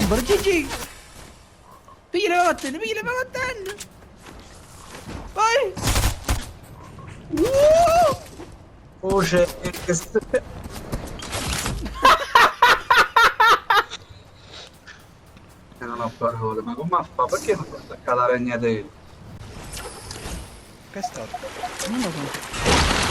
Super GG. Piglia le vattene, piglia le vattene. Vai. Oh, c'è. Non ho parole, ma come fa? Perché non posso attaccare la ragnatela? Che è stato? Non lo so.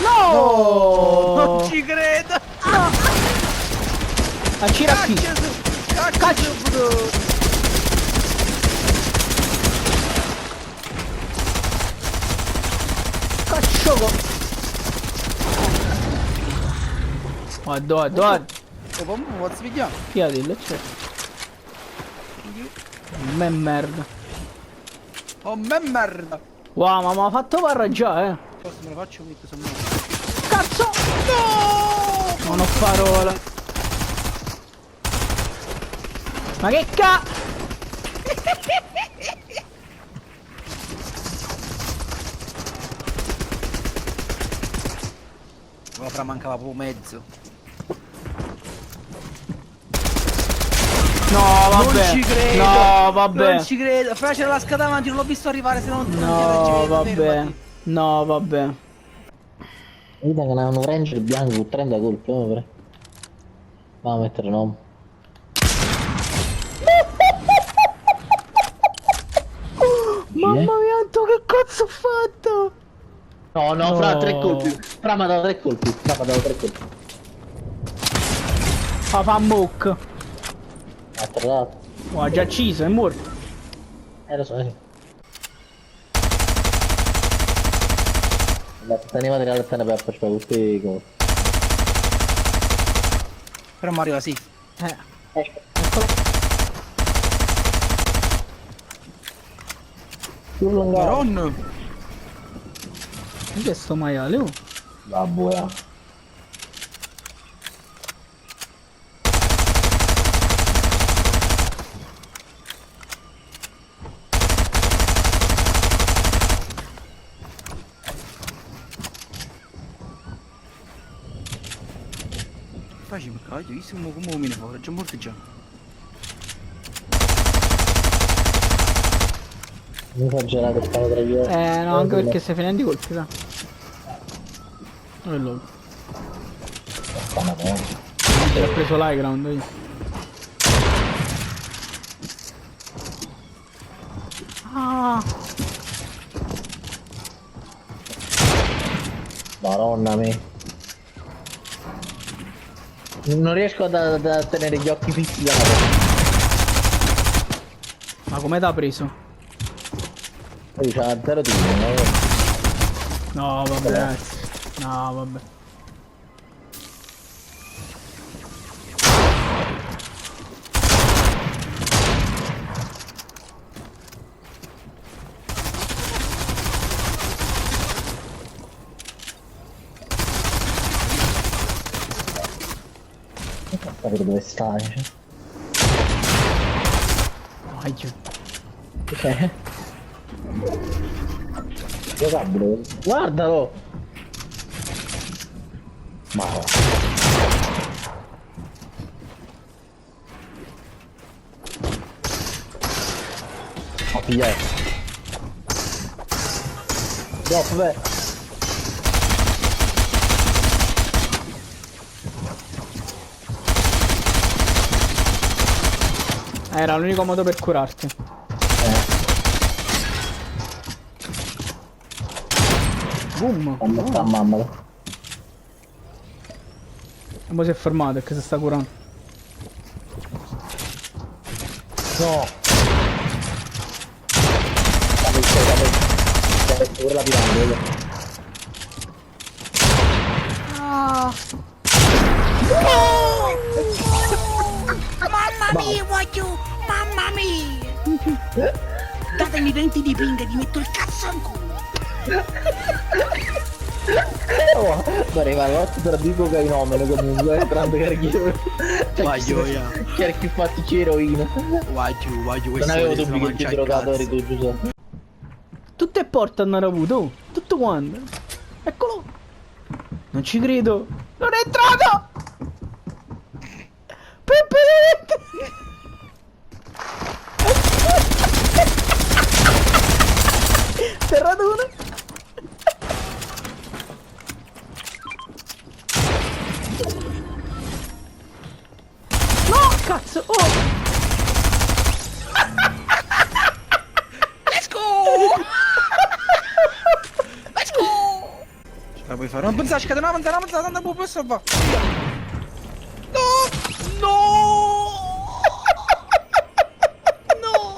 No! Non ci credo. A Ciracchi. Cacchio bro. Caccio. Guarda. Oh, ma posso pigliare? Chiadillo, c'è. Me merda. Oh, me merda. Wow, ma mi ha fatto parra già, Forse me lo faccio qui, sono Cazzo! No! Non ho parole. Ma che Ma fra mancava proprio mezzo. No, vabbè. Non ci credo. No, vabbè. Non ci credo. Fra c'era la scada avanti, non l'ho visto arrivare, se non No, vabbè. No, vabbè. Vedi che ne hanno un ranger bianco con 30 colpi, va a mettere no. Mamma mia, tu che cazzo ho fatto? No, no, fra 3 colpi. Fra mi ha dato 3 colpi. Fra mi ha dato 3 colpi. Fa muc. Ha trovato. Oh, ha già acceso, è morto. Lo so, Teni materiale appena per fare questi cose. Però mi arriva sì. Eccolo. Più lungo. Maron. Che è sto maiale, oh? La buia. Facciamo caglio, io sono come un mine fuori, già morto già. Mi fa gelato il palo tra gli occhi. No, anche perché stai finendo i colpi, va. Quello. L'ho preso l'high ground io. Ah. Madonna mia. Non riesco a tenere gli occhi fissi dalla porta. Ma come t'ha preso? Poi c'ha 0 tiro, No, vabbè, ragazzi. No, vabbè. Capito dove stai? Vai giù. Ok. Giocabile. Guardalo! Ma no. A pigliare. Drop, beh. Era l'unico modo per curarti. Boom. Mamma sta mamma. E mo si è fermato perché si sta curando. No. Vabbè, pure la piramide. Mamma mia, voglio! Mamma mia! Datemi 20 di ping e gli metto il cazzo in culo! Oh, ma arriva l'otto tra di cocainomene comunque, tranne che io. Voglio, C'era chi fatti eroina. Voglio, Non avevo dubbi che ti drogato eri tu, Giuseppe. Tutte e porte hanno avuto. Tutto quanto. Eccolo. Non ci credo. Non è entrato. Peppe. atterrato uno. No, cazzo, oh. Let's go! Let's go! Ce la puoi fare? Non pensare, scade, non pensare, tanto può salvare. No! No! No!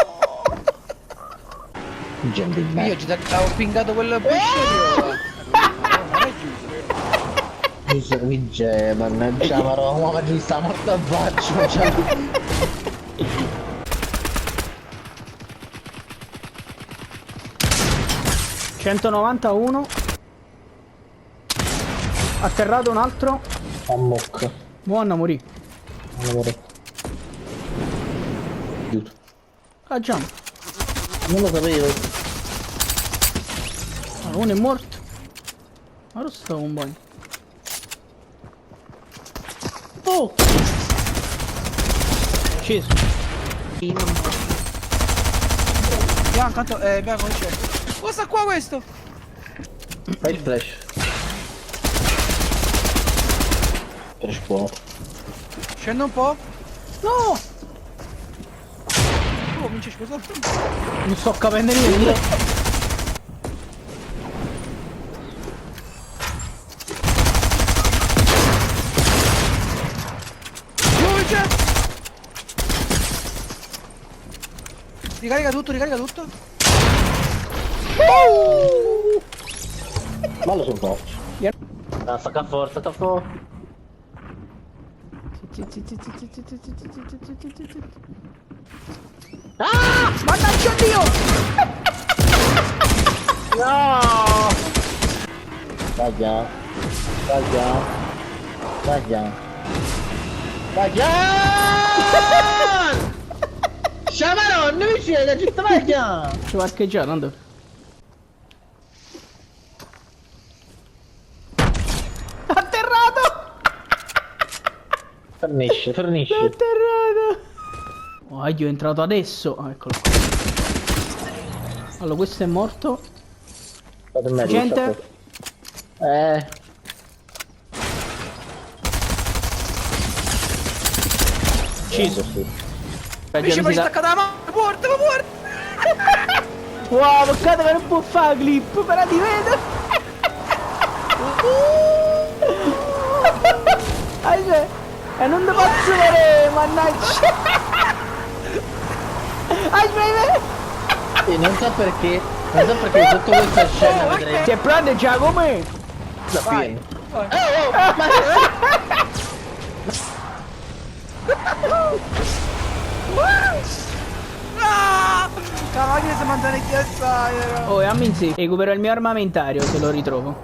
Gente di me. Io ci avevo pingato quel pesce. Vince, mannaggia, ma ci sta morto a faccia. Cioè. 191. Atterrato un altro. A mocca. Buona, morì. Allora. Aiuto. Ah, già. Non lo sapevo. Ah, uno è morto. Ma lo stavo un bagno. Oh! Sceso. Bianco, tanto, bianco c'è. Cosa qua questo? Fai il flash. Flash buono. Scendo un po'. No! Oh, vince scusa. Non sto capendo niente. Vince! Ricarica tutto, ricarica tutto. Ma lo sono forte. Ah, stacca forza, sta forza. Ah! Mannaggia Dio! No! Sbaglia. Sbaglia. Sbaglia. Sbaglia! Sciamaron, mi scende, ci sbaglia! Ci parcheggiare, andò. Atterrato! Fornisce, fornisce. Atterrato! Oh, io è entrato adesso. Ah, eccolo qua. Allora, questo è morto. Fate me, Gente? Ucciso, sì. Vince, poi staccata la mano. Morto, ma morto. Wow, guardate che non può fare clip, però ti vedo. E non ti posso vedere, mannaggia. Aspetta. E non so perché sotto questa scena vedrei. Si è pronto Giacomo? La piena. Ah! Cavaglia si mantiene chiassai. Oh, e amminsi, recupero il mio armamentario se lo ritrovo.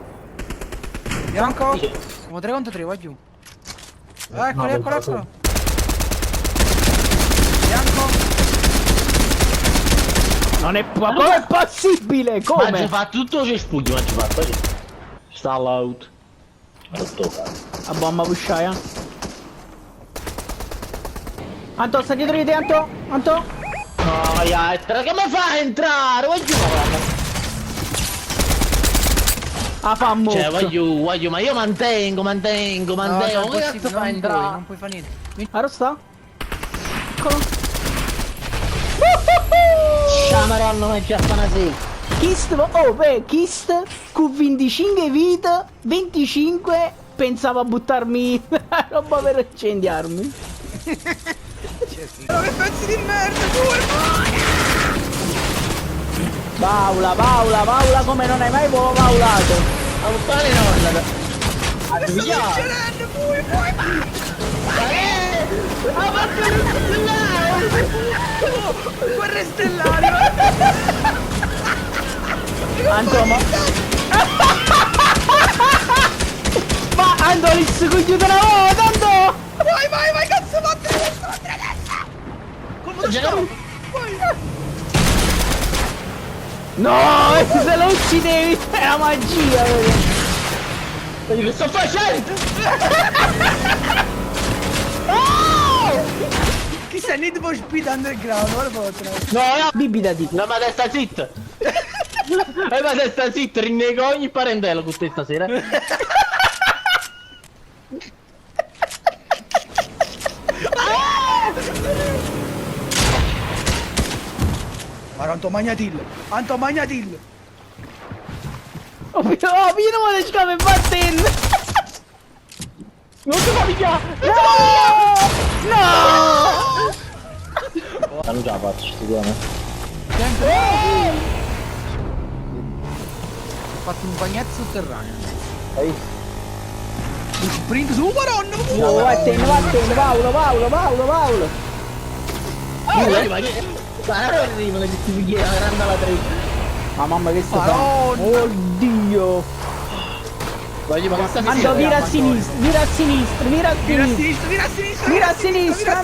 Bianco? Siamo 3 contro 3, va giù. Eccolo, eccolo, eccolo. Bianco? Non è come è possibile? Ma ci Come? fa tutto cespugno, ma ci fa così. Sta all'out. A bomba pusciaia. Anto, sta dietro di te, Anto? Anto? No, Yaitra, che mi fa entrare? Vai giù, Ah, fa molto. cioè, voglio, ma io mantengo. No, Che cazzo fa entrare? non puoi fare niente. Aro sta? Eccolo. Sciamaron, ma ci appena sì. Kist, oh, beh, Kist, Q25 vita, 25, pensavo a buttarmi roba per incendiarmi. Ma che pezzi di merda, due! Paula, come non hai mai paulato. Ma buttare non la... Sto succedendo, puoi, guerre stellari! Anto, ma Andolis, cogliuto una volta, Anto! Vai, cazzo, vattene adesso! Come Gelo? No, se lo uccidevi, è la magia, vedi? Vedi che sto facendo? Chissà, Need for Speed Underground, guarda potrà. No, Bibidati. no, ma resta zitto. ma se sta zitto, rinnego ogni parentello con te stasera. Guarda, Anto Magnatil. Oh, pieno vuole scame battendo. Non si fa picchiare. No! Non ce la faccio, sicuramente. Ho fatto un bagnetto sotterraneo. Hai visto? Un sprint su, madonna! No, vattene, Paolo. Ma che... Ma non arrivano che ti picchia la grande alla 3. Ma mamma che sta Madonna! Oddio! Voglio, ma che sta Ando, vira a sinistra, vira a sinistra, Vira a sinistra!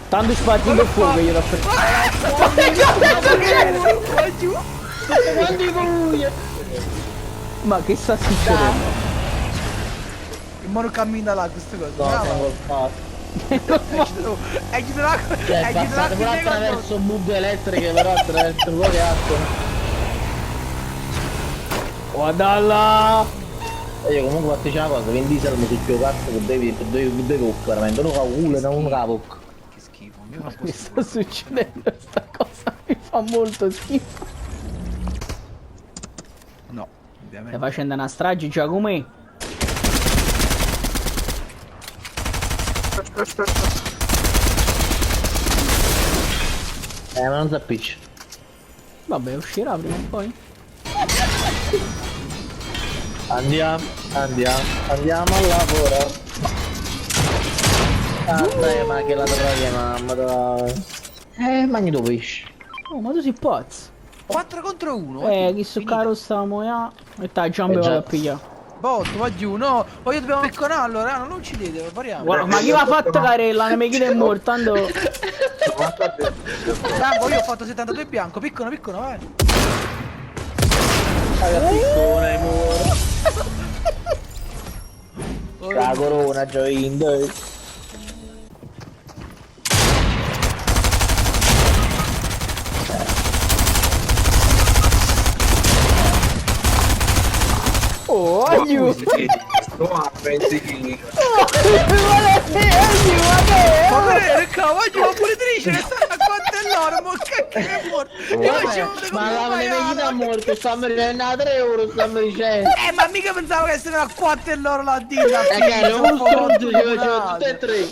Tanto spazio per fuoco io l'ho preso. Quanti buio! Ma che sta succedendo? Il mono cammina là, queste cose. No, Brava. tengo il fatto. È chiuso là, Cioè, è chiuso là passate pure attraverso bubbe elettriche, però attraverso poche acque. Guardala! E io comunque fatto una cosa, Vin Diesel mi succhio cazzo che devi veramente, uno fa culo e uno fa bocca. Che schifo. Che sta succedendo sta cosa? Mi fa molto schifo. No, Stai ovviamente. facendo una strage già come? Ma non si appiccia. Vabbè, uscirà prima o poi. Andiamo a lavorare. Dai, ma che la troia, mamma, dai. Mangi tu pesce. Oh, ma tu sei pazzo. 4 contro 1. Chi su caro stavamo ya? E ta giambe già. vado a pigliare. Botto, va giù, no. Poi io dobbiamo picconare allora, non uccidete, pariamo. Guarda, ma chi mi ha fatto carella? Non mi chiede è morto, tanto... Bianco, io ho fatto 72 bianco, piccolo, vai. Piccone, muore. La corona, Join, dai. Oh, aiuto! Ma pensi che... Ma vedere, cavolo, ma pure dice che stanno a quantellare, ma che è morto. Io facevo vedere Ma come la maiale. vita morto, stiamo dicendo a 3 euro, stiamo dicendo. Ma mica pensavo che essere a 4 loro la dita. Che non stronzo, io facevo tutte e 3.